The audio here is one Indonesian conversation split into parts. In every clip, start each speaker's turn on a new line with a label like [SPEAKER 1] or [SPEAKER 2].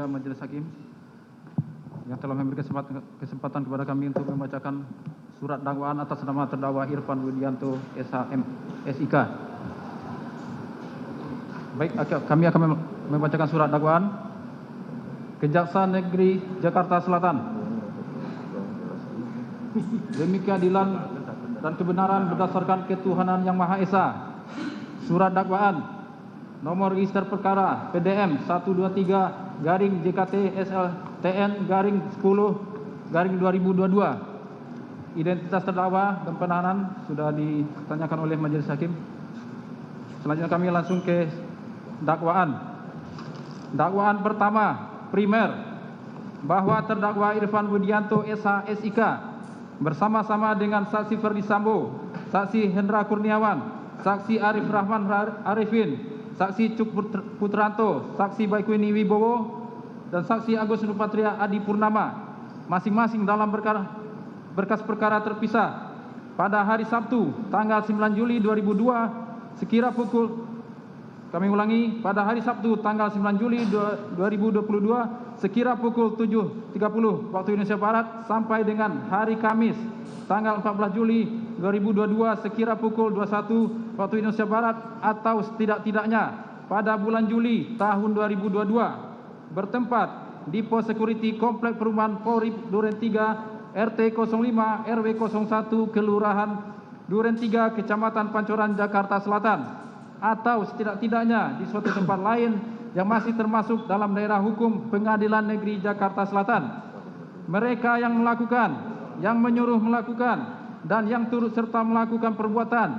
[SPEAKER 1] berbahagia Majelis Hakim yang telah memberi kesempatan kepada kami untuk membacakan surat dakwaan atas nama terdakwa Irfan Widianto SIK. Baik, kami akan membacakan surat dakwaan. Kejaksaan Negeri Jakarta Selatan, demi keadilan dan kebenaran berdasarkan ketuhanan Yang Maha Esa. Surat dakwaan nomor register perkara PDM 123 garing JKT SLTN garing 10 garing 2022. Identitas terdakwa dan penahanan sudah ditanyakan oleh Majelis Hakim. Selanjutnya kami langsung ke dakwaan. Dakwaan pertama, primer, bahwa terdakwa Irfan Widianto SIK bersama-sama dengan saksi Ferdi Sambo, saksi Hendra Kurniawan, saksi Arif Rahman Arifin, saksi Cuk Putranto, saksi Baikuini Wibowo, dan saksi Agus Nurpatria Adi Purnama, masing-masing dalam berkas perkara terpisah pada hari Sabtu tanggal 9 Juli 2002 sekira pukul, kami ulangi, pada hari Sabtu tanggal 9 Juli 2022 sekira pukul 7.30 waktu Indonesia Barat sampai dengan hari Kamis tanggal 14 Juli 2022 sekira pukul 21 waktu Indonesia Barat atau setidak-tidaknya pada bulan Juli tahun 2022 bertempat di pos security Komplek Perumahan Polri Duren 3 RT 05 RW 01 Kelurahan Duren 3 Kecamatan Pancoran Jakarta Selatan atau setidak-tidaknya di suatu tempat lain yang masih termasuk dalam daerah hukum Pengadilan Negeri Jakarta Selatan. Mereka yang melakukan, yang menyuruh melakukan, dan yang turut serta melakukan perbuatan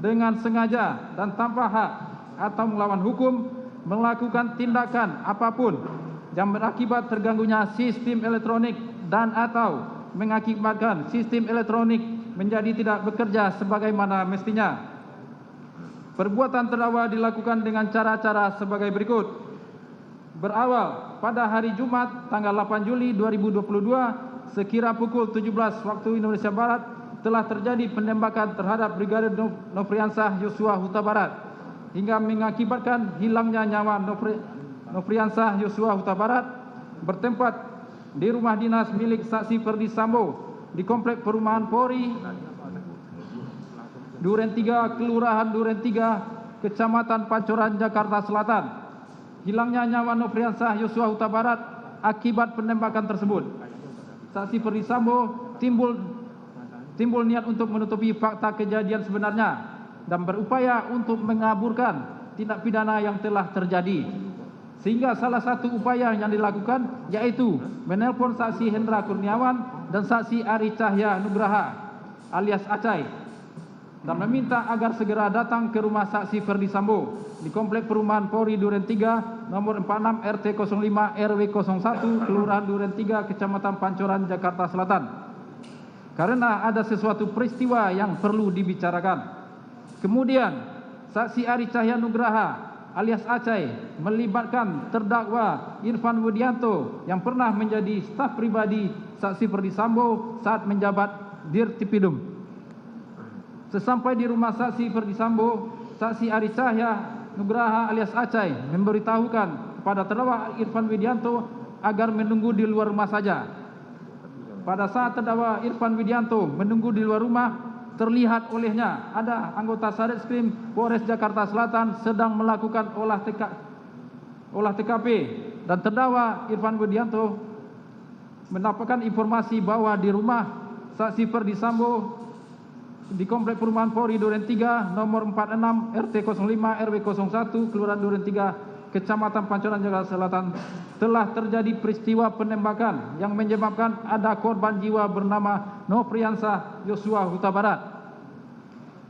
[SPEAKER 1] dengan sengaja dan tanpa hak atau melawan hukum melakukan tindakan apapun yang berakibat terganggunya sistem elektronik dan atau mengakibatkan sistem elektronik menjadi tidak bekerja sebagaimana mestinya. Perbuatan terdakwa dilakukan dengan cara-cara sebagai berikut. Berawal pada hari Jumat tanggal 8 Juli 2022 sekira pukul 17 waktu Indonesia Barat telah terjadi penembakan terhadap Brigadir Nofriansah Yosua Huta Barat hingga mengakibatkan hilangnya nyawa Nofriansah Yosua Huta Barat bertempat di rumah dinas milik saksi Ferdi Sambo di Komplek Perumahan Polri Duren 3 Kelurahan Duren 3 Kecamatan Pancoran Jakarta Selatan. Hilangnya nyawa Nofriansah Yosua Huta Barat akibat penembakan tersebut. Saksi Ferdi Sambo timbul niat untuk menutupi fakta kejadian sebenarnya dan berupaya untuk mengaburkan tindak pidana yang telah terjadi. Sehingga salah satu upaya yang dilakukan yaitu menelpon saksi Hendra Kurniawan dan saksi Ari Cahya Nugraha alias Acai dan meminta agar segera datang ke rumah saksi Ferdi Sambo di Komplek Perumahan Polri Duren 3 nomor 46 RT 05 RW 01 Kelurahan Duren 3 Kecamatan Pancoran Jakarta Selatan karena ada sesuatu peristiwa yang perlu dibicarakan. Kemudian saksi Ari Cahya Nugraha alias Acai melibatkan terdakwa Irfan Widianto yang pernah menjadi staf pribadi saksi Ferdi Sambo saat menjabat Dirtipidum. Sesampai di rumah saksi Ferdi Sambo, saksi Ari Cahya Nugraha alias Acai memberitahukan kepada terdakwa Irfan Widianto agar menunggu di luar rumah saja. Pada saat terdakwa Irfan Widianto menunggu di luar rumah, terlihat olehnya ada anggota Satreskrim Polres Jakarta Selatan sedang melakukan olah TKP dan terdakwa Irfan Widianto mendapatkan informasi bahwa di rumah saksi Ferdi Sambo di Komplek Perumahan Polri Duren 3 nomor 46 RT 05 RW 01 Kelurahan Duren 3 Kecamatan Pancoran Jakarta Selatan telah terjadi peristiwa penembakan yang menyebabkan ada korban jiwa bernama Nofriansah Yosua Huta Barat.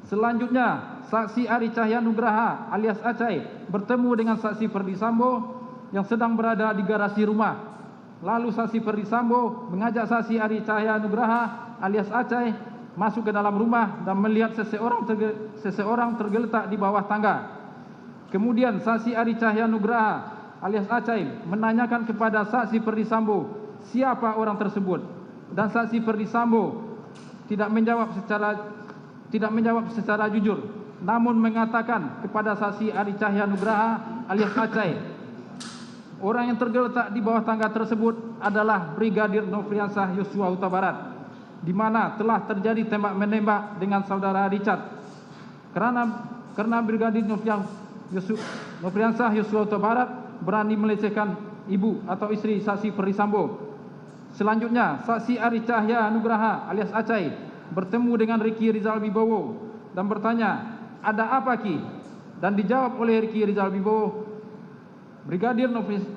[SPEAKER 1] Selanjutnya, saksi Ari Cahya Nugraha alias Acai bertemu dengan saksi Ferdi Sambo yang sedang berada di garasi rumah. Lalu saksi Ferdi Sambo mengajak saksi Ari Cahya Nugraha alias Acai masuk ke dalam rumah dan melihat seseorang tergeletak di bawah tangga. Kemudian saksi Ari Cahya Nugraha alias Acai menanyakan kepada saksi Ferdi Sambo siapa orang tersebut dan saksi Ferdi Sambo tidak menjawab secara jujur, namun mengatakan kepada saksi Ari Cahya Nugraha alias Acai Orang yang tergeletak di bawah tangga tersebut adalah Brigadir Nofriansah Yosua Huta Barat, di mana telah terjadi tembak menembak dengan saudara Richard. Karena Brigadir Nofriansah Yosua Huta Barat berani melecehkan ibu atau istri saksi Ferdisambo. Selanjutnya, saksi Ari Cahya Nugraha alias Acai bertemu dengan Ricky Rizal Wibowo dan bertanya, "Ada apa, Ki?" Dan dijawab oleh Ricky Rizal Wibowo, Brigadir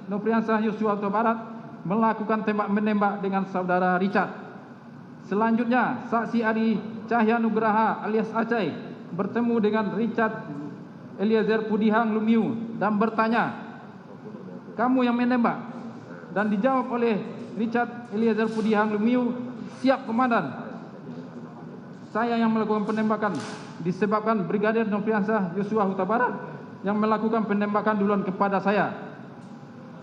[SPEAKER 1] Nofriansah Yosua Huta Barat melakukan tembak menembak dengan saudara Richard. Selanjutnya, saksi Ari Cahya Nugraha alias Acai bertemu dengan Richard Eliezer Pudihang Lumiu dan bertanya, "Kamu yang menembak?" Dan dijawab oleh Richard Eliezer Pudihang Lumiu, "Siap, Komandan. Saya yang melakukan penembakan disebabkan Brigadir Nofriansah Yosua Huta Barat yang melakukan penembakan duluan kepada saya."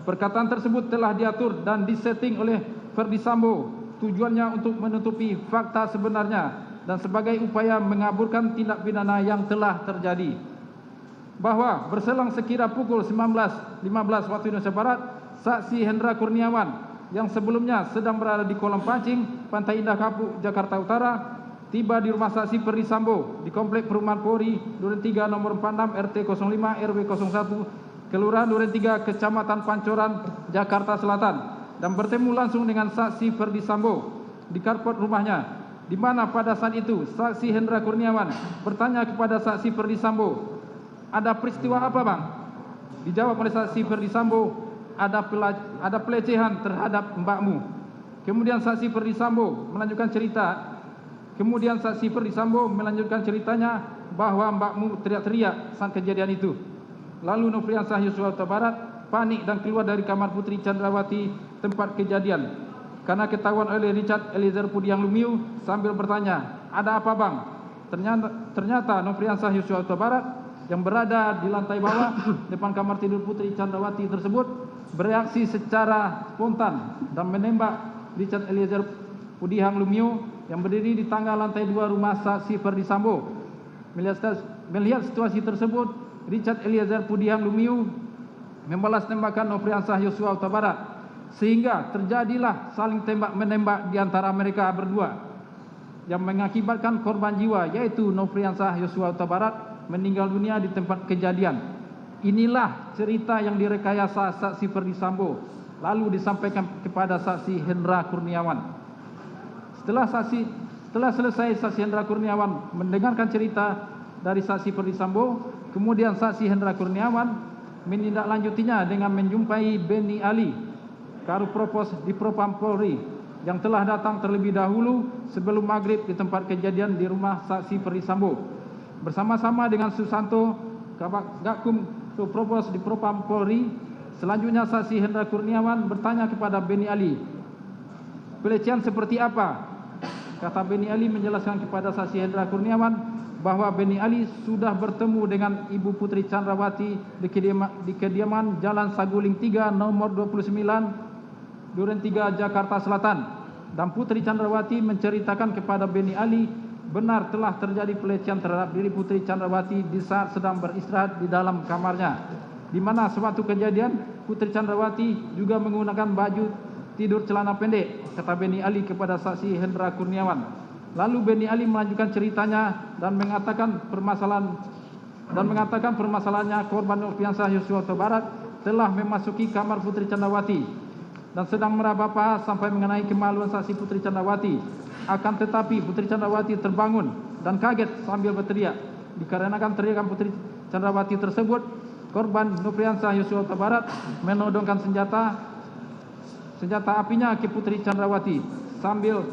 [SPEAKER 1] Perkataan tersebut telah diatur dan disetting oleh Ferdisambo, tujuannya untuk menutupi fakta sebenarnya dan sebagai upaya mengaburkan tindak pidana yang telah terjadi. Bahwa berselang sekira pukul 19.15 waktu Indonesia Barat, saksi Hendra Kurniawan yang sebelumnya sedang berada di kolam pancing Pantai Indah Kapuk, Jakarta Utara, tiba di rumah saksi Ferdisambo di Komplek Perumahan Polri Duren 3 nomor 46 RT 05 RW 01 Kelurahan Duren 3 Kecamatan Pancoran, Jakarta Selatan, dan bertemu langsung dengan saksi Ferdisambo di karpot rumahnya, di mana pada saat itu saksi Hendra Kurniawan bertanya kepada saksi Ferdisambo, "Ada peristiwa apa, Bang?" Dijawab oleh saksi Ferdisambo, ada pelecehan terhadap mbakmu. Kemudian saksi Ferdisambo melanjutkan ceritanya bahwa mbakmu teriak-teriak saat kejadian itu. Lalu Nofriansah Yosua Huta Barat panik dan keluar dari kamar Putri Chandrawati tempat kejadian. Karena ketahuan oleh Richard Eliezer Pudihang Lumiu sambil bertanya, "Ada apa, Bang?" Ternyata Nofriansah Yosua Huta Barat yang berada di lantai bawah depan kamar tidur Putri Chandrawati tersebut bereaksi secara spontan dan menembak Richard Eliezer Pudihang Lumiu yang berdiri di tangga lantai 2 rumah saksi Ferdisambo. Melihat situasi tersebut, Richard Eliezer Pudihang Lumiu membalas tembakan Nofriansah Yosua Huta Barat, sehingga terjadilah saling tembak menembak di antara mereka berdua yang mengakibatkan korban jiwa, yaitu Nofriansah Yosua Huta Barat meninggal dunia di tempat kejadian. Inilah cerita yang direkayasa saksi Ferdisambo lalu disampaikan kepada saksi Hendra Kurniawan. Setelah selesai saksi Hendra Kurniawan mendengarkan cerita dari saksi Ferdisambo, kemudian saksi Hendra Kurniawan menindaklanjutinya dengan menjumpai Beni Ali, Karupropos di Propam Polri, yang telah datang terlebih dahulu sebelum maghrib di tempat kejadian di rumah saksi Ferdisambo. Bersama-sama dengan Susanto, Gakum Propos di Propam Polri. Selanjutnya saksi Hendra Kurniawan bertanya kepada Beni Ali, "Pelecehan seperti apa?" Kata Beni Ali menjelaskan kepada saksi Hendra Kurniawan bahwa Beni Ali sudah bertemu dengan Ibu Putri Chandrawati di kediaman Jalan Saguling 3 nomor 29 Duren 3 Jakarta Selatan, dan Putri Chandrawati menceritakan kepada Beni Ali benar telah terjadi pelecehan terhadap diri Putri Chandrawati di saat sedang beristirahat di dalam kamarnya, di mana sewaktu kejadian Putri Chandrawati juga menggunakan baju tidur celana pendek, kata Beni Ali kepada saksi Hendra Kurniawan. Lalu Beni Ali melanjutkan ceritanya dan mengatakan permasalahannya korban Nofriansah Yosua Huta Barat telah memasuki kamar Putri Chandrawati dan sedang meraba paha sampai mengenai kemaluan saksi Putri Chandrawati. Akan tetapi Putri Chandrawati terbangun dan kaget sambil berteriak. Dikarenakan teriakan Putri Chandrawati tersebut, korban Nofriansah Yosua Huta Barat menodongkan senjata apinya ke Putri Chandrawati sambil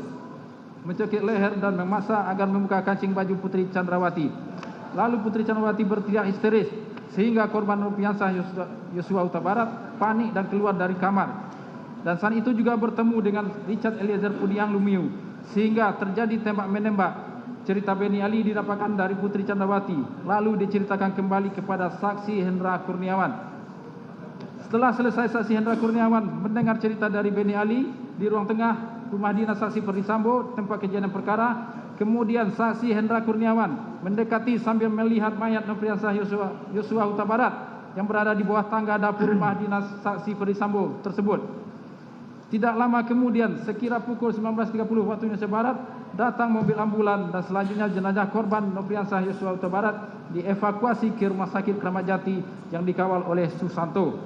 [SPEAKER 1] mencekik leher dan memaksa agar membuka kancing baju Putri Chandrawati. Lalu Putri Chandrawati berteriak histeris sehingga korban Nofriansah Yosua Huta Barat panik dan keluar dari kamar. Dan saat itu juga bertemu dengan Richard Eliezer Pudihang Lumiu, sehingga terjadi tembak menembak. Cerita Beni Ali didapatkan dari Putri Chandrawati, lalu diceritakan kembali kepada saksi Hendra Kurniawan. Setelah selesai saksi Hendra Kurniawan mendengar cerita dari Beni Ali di ruang tengah rumah dinas saksi Ferdisambo tempat kejadian perkara, kemudian saksi Hendra Kurniawan mendekati sambil melihat mayat Nofriansah Yosua Huta Barat yang berada di bawah tangga dapur rumah dinas saksi Ferdisambo tersebut. Tidak lama kemudian, sekira pukul 19.30 waktu Indonesia Barat, datang mobil ambulan dan selanjutnya jenazah korban Nofriansah Yosua Huta Barat dievakuasi ke Rumah Sakit Kramat Jati yang dikawal oleh Susanto.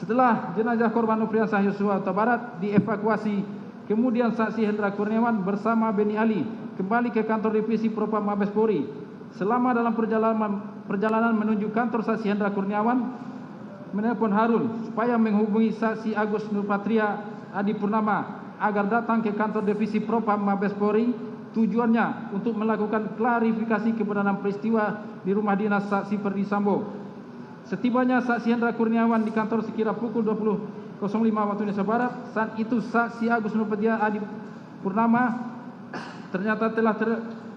[SPEAKER 1] Setelah jenazah korban Nofriansah Yosua Huta Barat dievakuasi, kemudian saksi Hendra Kurniawan bersama Beni Ali kembali ke kantor divisi Propam Mabes Polri. Selama dalam perjalanan menuju kantor saksi Hendra Kurniawan menelpon Harun supaya menghubungi saksi Agus Nurpatria Adi Purnama agar datang ke kantor divisi Propam Mabes Polri, tujuannya untuk melakukan klarifikasi kebenaran peristiwa di rumah dinas saksi Ferdisambo. Setibanya saksi Hendra Kurniawan di kantor sekira pukul 20.05 waktu Indonesia Barat, saat itu saksi Agus Nurpatria Adi Purnama ternyata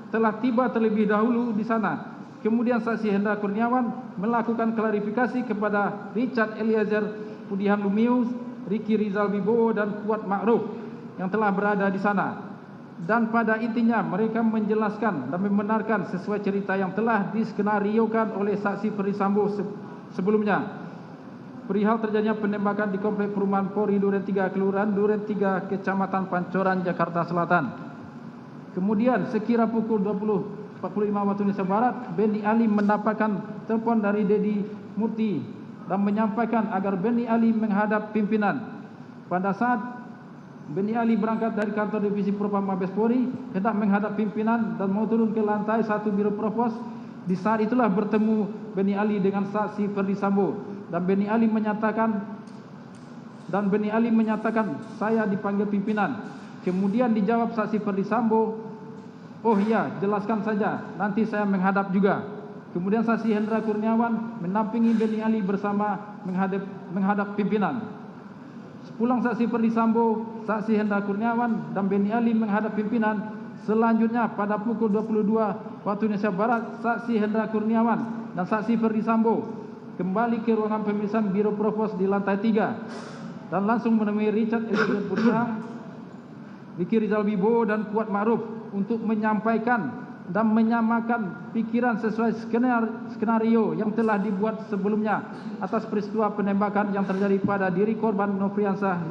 [SPEAKER 1] telah tiba terlebih dahulu di sana. Kemudian saksi Hendra Kurniawan melakukan klarifikasi kepada Richard Eliezer Pudihan Lumiu, Ricky Rizal Wibowo dan Kuat Ma'ruf yang telah berada di sana. Dan pada intinya mereka menjelaskan dan membenarkan sesuai cerita yang telah diskenariokan oleh saksi Ferdisambo sebelumnya. Perihal terjadinya penembakan di komplek perumahan Polri Duren 3 Kelurahan Duren 3 Kecamatan Pancoran Jakarta Selatan. Kemudian sekira pukul 20.45 waktu Indonesia Barat, Beni Ali mendapatkan telepon dari Dedi Murti dan menyampaikan agar Beni Ali menghadap pimpinan. Pada saat Beni Ali berangkat dari kantor divisi Propam Mabes Polri hendak menghadap pimpinan dan mau turun ke lantai 1 Biro Provos, di saat itulah bertemu Beni Ali dengan saksi Ferdisambo dan Beni Ali menyatakan saya dipanggil pimpinan. Kemudian dijawab saksi Ferdisambo, "Oh iya, jelaskan saja, nanti saya menghadap juga." Kemudian saksi Hendra Kurniawan menampingi Beni Ali bersama menghadap pimpinan. Sepulang saksi Ferdisambo, saksi Hendra Kurniawan dan Beni Ali menghadap pimpinan. Selanjutnya pada pukul 22 waktu Indonesia Barat, saksi Hendra Kurniawan dan saksi Ferdisambo kembali ke ruangan pemeriksaan Biro Provos di lantai 3 dan langsung menemui Richard Eliezer Pudihan, Ricky Rizal Wibowo dan Kuat Ma'ruf untuk menyampaikan dan menyamakan pikiran sesuai skenario yang telah dibuat sebelumnya atas peristiwa penembakan yang terjadi pada diri korban Nofriansah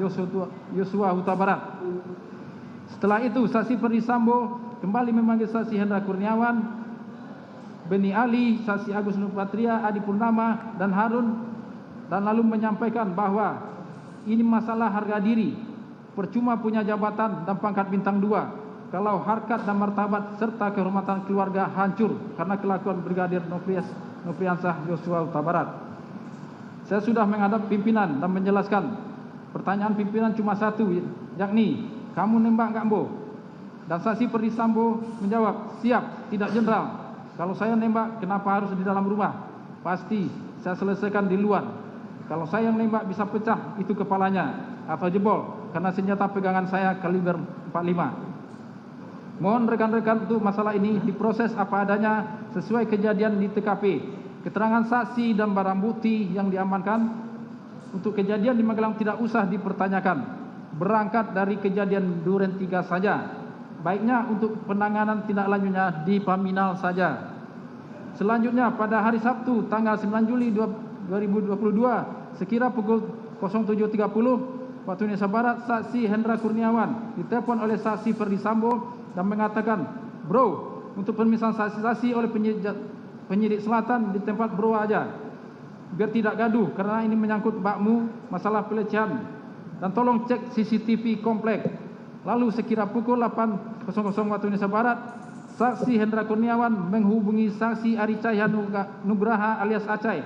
[SPEAKER 1] Yosua Huta Barat. Setelah itu saksi Ferdisambo kembali memanggil saksi Hendra Kurniawan, Beni Ali, saksi Agus Nurpatria Adi Purnama dan Harun, dan lalu menyampaikan bahwa ini masalah harga diri. Percuma punya jabatan dan pangkat bintang 2 kalau harkat dan martabat serta kehormatan keluarga hancur karena kelakuan Brigadir Nofriansah Yosua Huta Barat. Saya sudah menghadap pimpinan dan menjelaskan. Pertanyaan pimpinan cuma satu, yakni, "Kamu nembak enggak, Mbo?" Dan saksi Ferdisambo menjawab, "Siap, tidak jenderal. Kalau saya nembak, kenapa harus di dalam rumah? Pasti saya selesaikan di luar. Kalau saya yang nembak bisa pecah itu kepalanya atau jebol karena senjata pegangan saya kaliber 45. Mohon rekan-rekan untuk masalah ini diproses apa adanya sesuai kejadian di TKP. Keterangan saksi dan barang bukti yang diamankan untuk kejadian di Magelang tidak usah dipertanyakan. Berangkat dari kejadian Duren 3 saja. Baiknya untuk penanganan tindak lanjutnya di Paminal saja." Selanjutnya pada hari Sabtu tanggal 9 Juli 2022 sekira pukul 07.30 waktu Indonesia Barat, saksi Hendra Kurniawan ditelepon oleh saksi Ferdisambo dan mengatakan, "Bro, untuk pemeriksaan saksi-saksi oleh penyidik selatan di tempat bro aja, biar tidak gaduh karena ini menyangkut bakmu masalah pelecehan, dan tolong cek CCTV komplek." Lalu sekira pukul 8.00 waktu Indonesia Barat, saksi Hendra Kurniawan menghubungi saksi Ari Cahya Nugraha alias Acai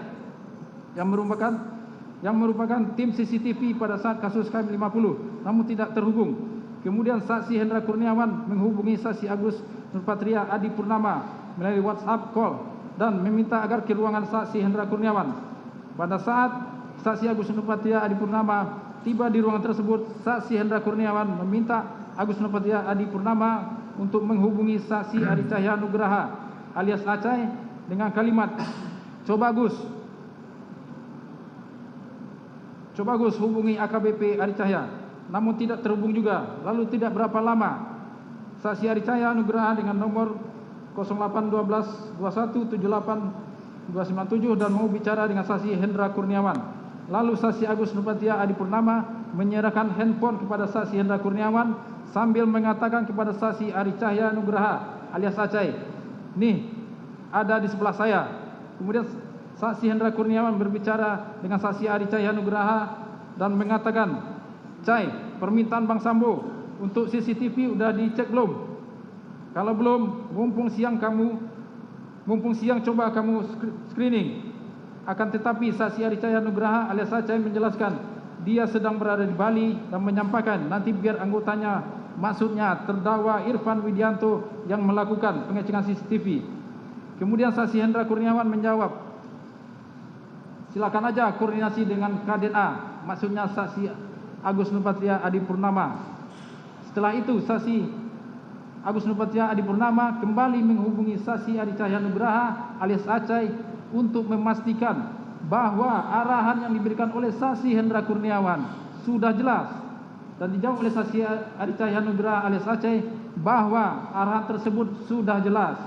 [SPEAKER 1] yang merupakan tim CCTV pada saat kasus KM50, namun tidak terhubung. Kemudian saksi Hendra Kurniawan menghubungi saksi Agus Nurpatria Adi Purnama melalui WhatsApp call dan meminta agar ke ruangan saksi Hendra Kurniawan. Pada saat saksi Agus Nurpatria Adi Purnama tiba di ruangan tersebut, saksi Hendra Kurniawan meminta Agus Nurpatria Adi Purnama untuk menghubungi saksi Ari Cahya Nugraha alias Acai dengan kalimat, Coba Gus hubungi AKBP Ari Cahya." Namun tidak terhubung juga. Lalu tidak berapa lama saksi Ari Cahya Nugraha dengan nomor 0812 2178 297 dan mau bicara dengan saksi Hendra Kurniawan. Lalu saksi Agus Nurpatria Adipurnama menyerahkan handphone kepada saksi Hendra Kurniawan sambil mengatakan kepada saksi Ari Cahya Nugraha alias Acai, "Nih, ada di sebelah saya." Kemudian saksi Hendra Kurniawan berbicara dengan saksi Ari Cahya Nugraha dan mengatakan, "Cai, permintaan Bang Sambo untuk CCTV udah dicek belum? Kalau belum, mumpung siang coba kamu screening." Akan tetapi saksi Ari Cahya Nugraha alias Acai menjelaskan dia sedang berada di Bali dan menyampaikan nanti biar anggotanya, maksudnya terdakwa Irfan Widianto yang melakukan pengecekan CCTV. Kemudian saksi Hendra Kurniawan menjawab, "Silakan aja koordinasi dengan KDNA," maksudnya saksi Agus Nurpatria Adipurnama. Setelah itu saksi Agus Nurpatria Adipurnama kembali menghubungi saksi Ari Cahya Nugraha alias Acai untuk memastikan bahwa arahan yang diberikan oleh saksi Hendra Kurniawan sudah jelas, dan dijawab oleh saksi Ari Cahya Nugraha alias Acai bahwa arahan tersebut sudah jelas.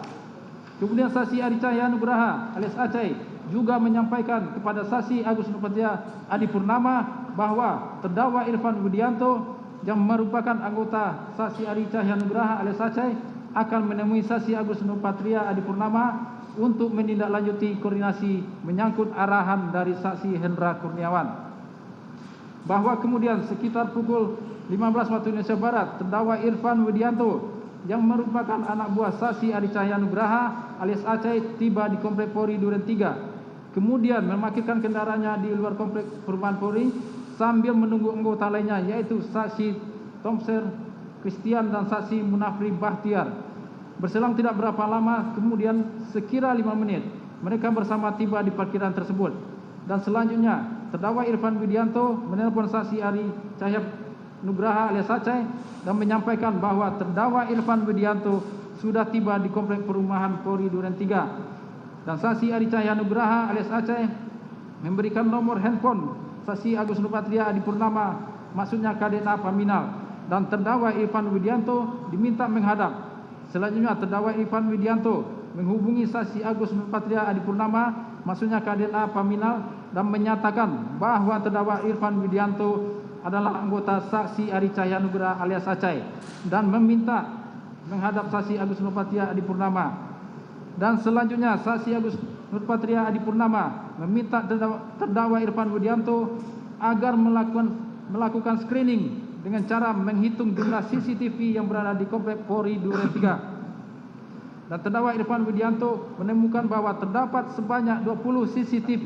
[SPEAKER 1] Kemudian saksi Ari Cahya Nugraha alias Acai juga menyampaikan kepada saksi Agus Nurpatria Adipurnama bahwa terdakwa Irfan Widianto yang merupakan anggota saksi Ari Cahya Nugraha alias Acai akan menemui saksi Agus Nurpatria Adipurnama untuk menindaklanjuti koordinasi menyangkut arahan dari saksi Hendra Kurniawan. Bahwa kemudian sekitar pukul 15 waktu Indonesia Barat, terdakwa Irfan Widianto yang merupakan anak buah saksi Ari Cahya Nugraha alias Acai tiba di Komplek Polri Duren 3. Kemudian memarkirkan kendaraannya di luar Komplek Perumahan Polri sambil menunggu anggota lainnya, yaitu saksi Tomser Christian dan saksi Munafri Bahtiar. Berselang tidak berapa lama, kemudian sekira 5 menit, mereka bersama tiba di parkiran tersebut. Dan selanjutnya, terdakwa Irfan Widianto menelpon saksi Ari Cahya Nugraha alias Acai dan menyampaikan bahwa terdakwa Irfan Widianto sudah tiba di Komplek Perumahan Polri Duren 3. Dan saksi Ari Cahya Nugraha alias Acai memberikan nomor handphone saksi Agus Nurpatria Adipurnama, maksudnya KDNA Paminal, dan terdakwa Irfan Widianto diminta menghadap. Selanjutnya terdakwa Irfan Widianto menghubungi saksi Agus Nurpatria Adipurnama, maksudnya KDNA Paminal, dan menyatakan bahwa terdakwa Irfan Widianto adalah anggota saksi Ari Cahya Nugraha alias Acai dan meminta menghadap saksi Agus Nurpatria Adipurnama. Dan selanjutnya saksi Agus Nurpatria Adipurnama meminta terdakwa Irfan Widianto agar melakukan screening dengan cara menghitung jumlah CCTV yang berada di Komplek Polri Duren 3. Dan terdakwa Irfan Widianto menemukan bahwa terdapat sebanyak 20 CCTV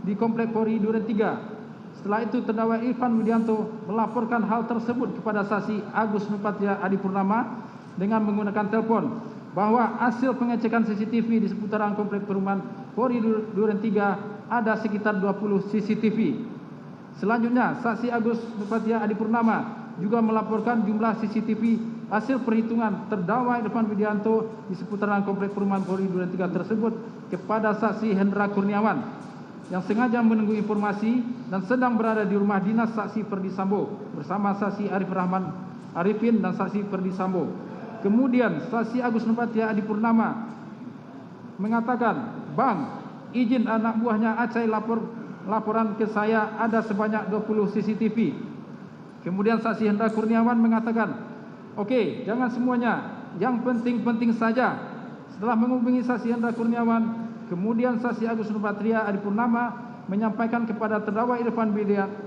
[SPEAKER 1] di Komplek Polri Duren 3. Setelah itu terdakwa Irfan Widianto melaporkan hal tersebut kepada saksi Agus Nurpatria Adipurnama dengan menggunakan telepon bahwa hasil pengecekan CCTV di seputaran Komplek Perumahan Polri Duren 3 ada sekitar 20 CCTV. Selanjutnya, saksi Agus Nurpatria Adipurnama juga melaporkan jumlah CCTV hasil perhitungan terdakwa Irfan Widianto di seputaran Komplek Perumahan Polri Duren 3 tersebut kepada saksi Hendra Kurniawan yang sengaja menunggu informasi dan sedang berada di rumah dinas saksi Ferdi Sambo bersama saksi Arif Rahman Arifin dan saksi Ferdi Sambo. Kemudian saksi Agus Nurpatria Adipurnama mengatakan, "Bang, izin anak buahnya Acai laporan ke saya ada sebanyak 20 CCTV. Kemudian saksi Hendra Kurniawan mengatakan, "Oke, jangan semuanya, yang penting-penting saja." Setelah menghubungi saksi Hendra Kurniawan, kemudian saksi Agus Nurpatria Adipurnama menyampaikan kepada terdakwa Irfan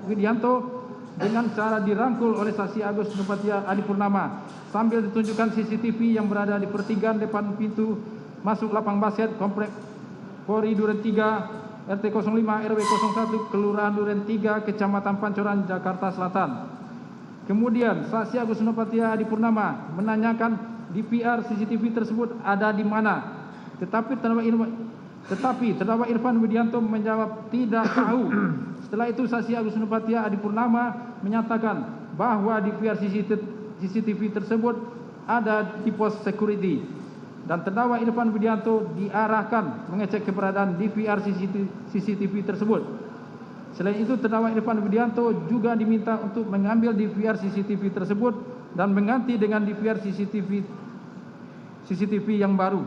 [SPEAKER 1] Widianto dengan cara dirangkul oleh saksi Agus Nurpatria Adipurnama sambil ditunjukkan CCTV yang berada di pertigaan depan pintu masuk lapang basket Komplek Polri Duren 3 RT 05 RW 01 Kelurahan Duren 3 Kecamatan Pancoran Jakarta Selatan. Kemudian saksi Agus Nurpatria Adipurnama menanyakan DVR CCTV tersebut ada di mana. Tetapi terdakwa Irfan Widianto menjawab tidak tahu. Setelah itu saksi Agus Nurpatria Adipurnama menyatakan bahwa DVR CCTV tersebut ada di pos security. Dan terdakwa Irfan Widianto diarahkan mengecek keberadaan DVR CCTV tersebut. Selain itu terdakwa Irfan Widianto juga diminta untuk mengambil DVR CCTV tersebut dan mengganti dengan DVR CCTV yang baru.